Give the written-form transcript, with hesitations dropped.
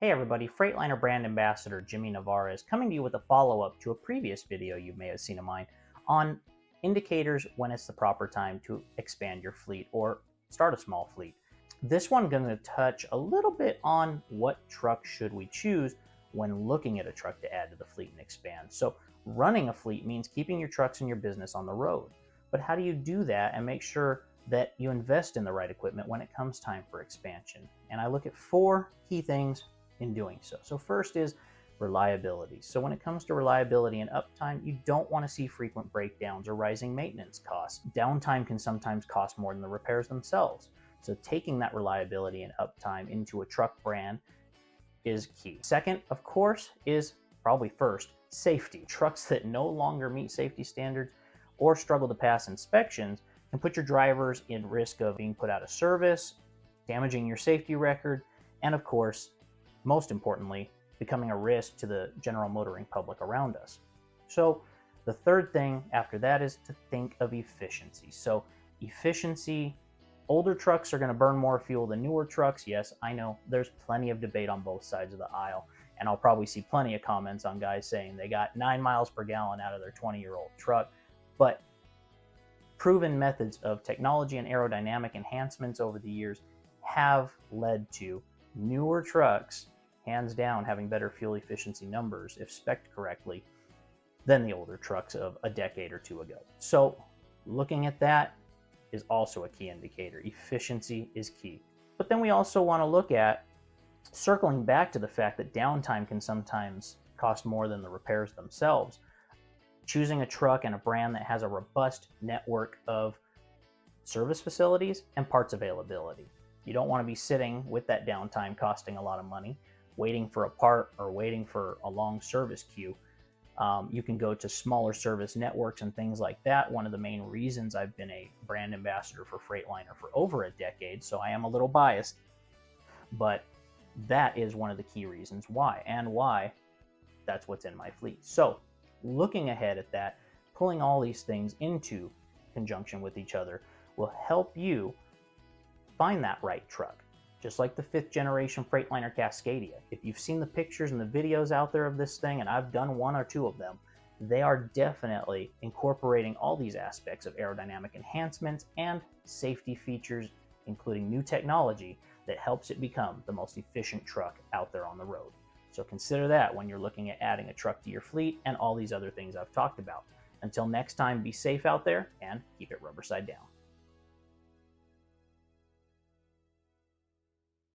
Hey everybody, Freightliner brand ambassador Jimmy Nevarez coming to you with a follow-up to a previous video you may have seen of mine on indicators when it's the proper time to expand your fleet or start a small fleet. This one going to touch a little bit on what truck should we choose when looking at a truck to add to the fleet and expand. So running a fleet means keeping your trucks and your business on the road. But how do you do that and make sure that you invest in the right equipment when it comes time for expansion? And I look at four key things in doing so. So first is reliability. So when it comes to reliability and uptime, you don't want to see frequent breakdowns or rising maintenance costs. Downtime can sometimes cost more than the repairs themselves. So taking that reliability and uptime into a truck brand is key. Second, of course, is probably first, safety. Trucks that no longer meet safety standards or struggle to pass inspections can put your drivers in risk of being put out of service, damaging your safety record, and of course, most importantly, becoming a risk to the general motoring public around us. So the third thing after that is to think of efficiency. So efficiency, older trucks are going to burn more fuel than newer trucks. Yes, I know there's plenty of debate on both sides of the aisle, and I'll probably see plenty of comments on guys saying they got 9 miles per gallon out of their 20-year-old truck. But proven methods of technology and aerodynamic enhancements over the years have led to newer trucks, hands down, having better fuel efficiency numbers if spec'd correctly than the older trucks of a decade or two ago. So looking at that is also a key indicator. Efficiency is key. But then we also want to look at circling back to the fact that downtime can sometimes cost more than the repairs themselves. Choosing a truck and a brand that has a robust network of service facilities and parts availability. You don't want to be sitting with that downtime costing a lot of money, waiting for a part or waiting for a long service queue. You can go to smaller service networks and things like that. One of the main reasons I've been a brand ambassador for Freightliner for over a decade, so I am a little biased, but that is one of the key reasons why that's what's in my fleet. So looking ahead at that, pulling all these things into conjunction with each other will help you find that right truck. Just like the 5th Generation Freightliner Cascadia. If you've seen the pictures and the videos out there of this thing, and I've done one or two of them, they are definitely incorporating all these aspects of aerodynamic enhancements and safety features, including new technology that helps it become the most efficient truck out there on the road. So consider that when you're looking at adding a truck to your fleet and all these other things I've talked about. Until next time, be safe out there and keep it rubber side down.